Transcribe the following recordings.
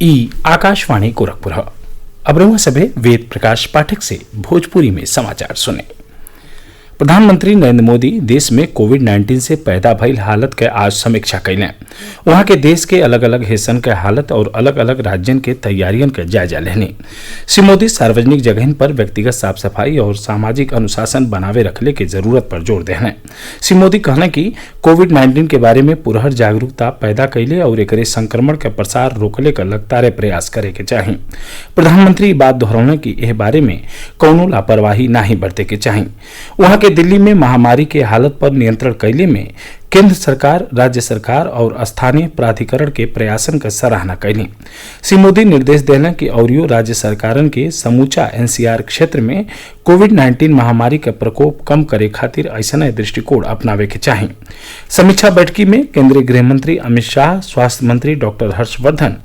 ई आकाशवाणी गोरखपुर। अब रहुआ सभे वेद प्रकाश पाठक से भोजपुरी में समाचार सुने। प्रधानमंत्री नरेंद्र मोदी देश में कोविड-19 से पैदा भइल हालत के आज समीक्षा कैलें। वहां के देश के अलग अलग हिस्सन के हालत और अलग अलग राज्यन के तैयारियन के जायजा लेने। श्री मोदी सार्वजनिक जगहन पर व्यक्तिगत साफ सफाई और सामाजिक अनुशासन बनावे रखले की जरूरत पर जोर देने। श्री मोदी कहने कि कोविड-19 के बारे में पुरहर जागरूकता पैदा कैले और एकरे संक्रमण के प्रसार रोकले का लगातार प्रयास करे के चाही। प्रधानमंत्री बात दोहरौने की एह बारे में कौनो लापरवाही नहीं बरते के चाही। वहां के दिल्ली में महामारी के हालत पर नियंत्रण कैले में केंद्र सरकार, राज्य सरकार और स्थानीय प्राधिकरण के प्रयासन का सराहना कैली। श्री मोदी निर्देश देलें कि औरियो राज्य सरकारन के समूचा एनसीआर क्षेत्र में कोविड-19 महामारी का प्रकोप कम करे खातिर ऐसा दृष्टिकोण अपनावे के चाही। समीक्षा बैठकी में केंद्रीय गृह मंत्री अमित शाह, स्वास्थ्य मंत्री डॉक्टर हर्षवर्धन,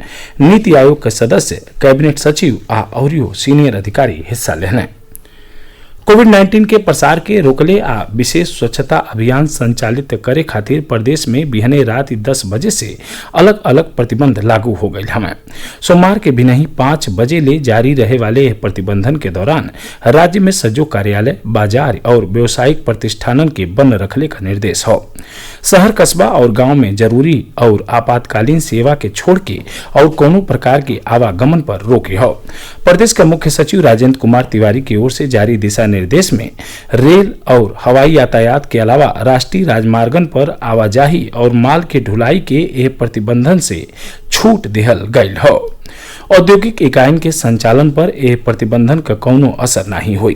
नीति आयोग के सदस्य, कैबिनेट सचिव आ औरियो सीनियर अधिकारी हिस्सा लेने। कोविड-19 के प्रसार के रोकले आ विशेष स्वच्छता अभियान संचालित करे खातिर प्रदेश में बिहने रात 10 बजे से अलग अलग प्रतिबंध लागू हो गये हमें। सोमवार के बिना ही 5 बजे ले जारी रहे वाले यह प्रतिबंधन के दौरान राज्य में सज्जो कार्यालय, बाजार और व्यावसायिक प्रतिष्ठानन के बंद रखले का निर्देश हो। शहर, कस्बा और गांव में जरूरी और आपातकालीन सेवा के छोड़ के और कोनो प्रकार के आवागमन पर रोके हो। प्रदेश के मुख्य सचिव राजेंद्र कुमार तिवारी की ओर से जारी दिशा निर्देश में रेल और हवाई यातायात के अलावा राष्ट्रीय राजमार्गन पर आवाजाही और माल के ढुलाई के ए प्रतिबंधन से छूट दिहल गयल हो। औद्योगिक इकाईन के संचालन पर ए प्रतिबंधन का कौनो असर नहीं हुई।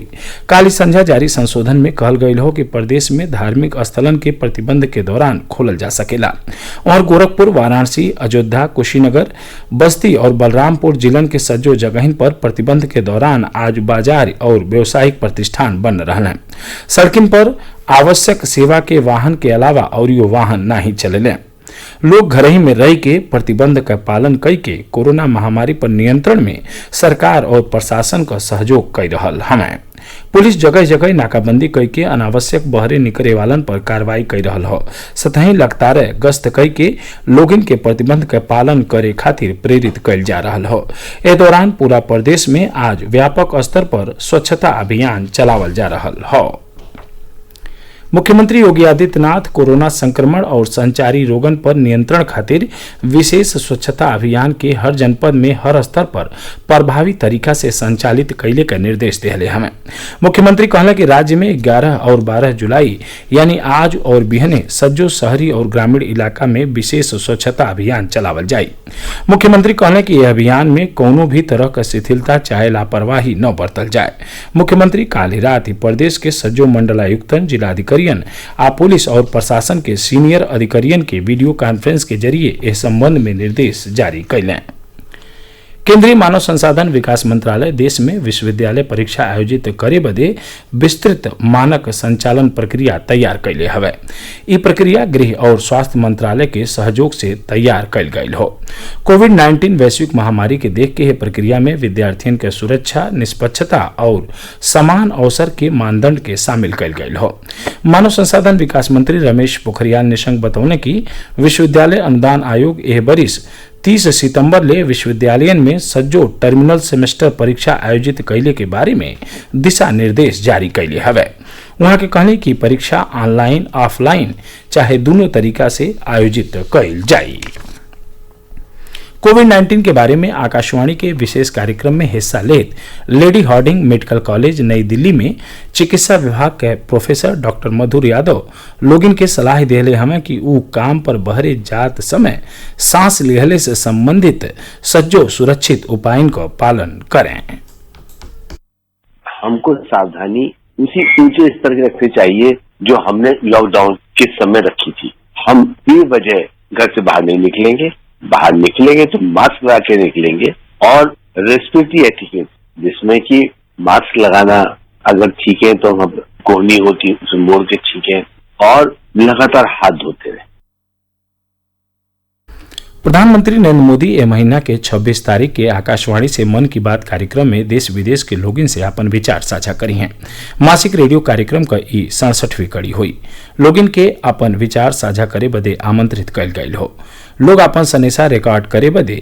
काली संझा जारी संशोधन में कहल गयल हो कि प्रदेश में धार्मिक स्थलन के प्रतिबंध के दौरान खोलल जा सकेला और गोरखपुर, वाराणसी, अयोध्या, कुशीनगर, बस्ती और बलरामपुर जिलन के सज्जो जगहिन पर प्रतिबंध के दौरान आज बाजार और व्यावसायिक प्रतिष्ठान बंद रहने। सड़किन पर आवश्यक सेवा के वाहन के अलावा और यो वाहन नहीं चलेले। लोग घर ही में रह के प्रतिबंध का पालन कई के कोरोना महामारी पर नियंत्रण में सरकार और प्रशासन का सहयोग कर रहल हमें। पुलिस जगह जगह नाकाबंदी कई के अनावश्यक बहरे निकले वालन पर कार्रवाई कर रहल हो। सतही लगातार गश्त कई के लोगन के प्रतिबंध के पालन करे खातिर प्रेरित कल जा रहा हो। ए दौरान पूरा प्रदेश में आज व्यापक स्तर पर स्वच्छता अभियान चलावल जा रहा हो। मुख्यमंत्री योगी आदित्यनाथ कोरोना संक्रमण और संचारी रोगन पर नियंत्रण खातिर विशेष स्वच्छता अभियान के हर जनपद में हर स्तर पर प्रभावी तरीका से संचालित कैले का निर्देश दिले हमें। मुख्यमंत्री कहला कि राज्य में 11 और 12 जुलाई यानी आज और बिहने सज्जो शहरी और ग्रामीण इलाका में विशेष स्वच्छता अभियान चलावल जाये। मुख्यमंत्री कहला कि यह अभियान में कोनो भी तरह का शिथिलता चाहे लापरवाही न बरतल जाए। मुख्यमंत्री काल रात ही प्रदेश के सज्जो मंडलायुक्तन, जिलाधिकारी आ पुलिस और प्रशासन के सीनियर अधिकारियों के वीडियो कॉन्फ्रेंस के जरिए इस संबंध में निर्देश जारी कैलें। केंद्रीय मानव संसाधन विकास मंत्रालय देश में विश्वविद्यालय परीक्षा आयोजित करे बदे विस्तृत मानक संचालन प्रक्रिया तैयार कैले हवे। ई प्रक्रिया गृह और स्वास्थ्य मंत्रालय के सहयोग से तैयार कैल गयल हो। कोविड-19 वैश्विक महामारी के देख के यह प्रक्रिया में विद्यार्थियों के सुरक्षा, निष्पक्षता और समान अवसर के मानदंड के शामिल कैल गयल हो। मानव संसाधन विकास मंत्री रमेश पोखरियाल निशंक बतौने की विश्वविद्यालय अनुदान आयोग एह बरिस 30 सितंबर ले विश्वविद्यालयन में सज्जो टर्मिनल सेमेस्टर परीक्षा आयोजित कैले के बारे में दिशा निर्देश जारी कैले हवे। वहां के कहने की परीक्षा ऑनलाइन, ऑफलाइन चाहे दोनों तरीका से आयोजित कैल जाये। कोविड-19 के बारे में आकाशवाणी के विशेष कार्यक्रम में हिस्सा लेत लेडी हार्डिंग मेडिकल कॉलेज नई दिल्ली में चिकित्सा विभाग के प्रोफेसर डॉक्टर मधुर यादव लोगन के सलाह दिले हमें कि ऊ काम पर बहरे जात समय सांस लेहले से संबंधित सज्जो सुरक्षित उपायन का पालन करें। हमको सावधानी उसी ऊंचे स्तर की रखनी चाहिए जो हमने लॉकडाउन के समय रखी थी। हम बेवजह घर से बाहर नहीं निकलेंगे, बाहर निकलेंगे तो मास्क लगा के निकलेंगे और रेस्पिरेटरी एटिकेट जिसमें कि मास्क लगाना अगर छींके तो हम कोहनी होती उसे मोड़ के छींके और लगातार हाथ धोते रहे। प्रधानमंत्री नरेंद्र मोदी ए महीना के 26 तारीख के आकाशवाणी से मन की बात कार्यक्रम में देश विदेश के लोगन से अपन विचार साझा करी हैं। मासिक रेडियो कार्यक्रम का ई 67वीं कड़ी हुई। लोगन के अपन विचार साझा करे बदे आमंत्रित कल गयल हो। लोग अपन सनेसा रिकॉर्ड करे बदे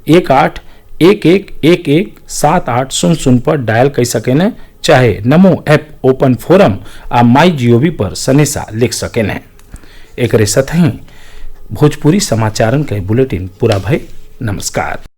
18 11117800 पर डायल कर सकें, चाहे नमो ऐप ओपन फोरम आ माई जीओवी पर सनेसा लिख सकें। एक साथ ही भोजपुरी समाचारन के बुलेटिन पूरा भई। नमस्कार।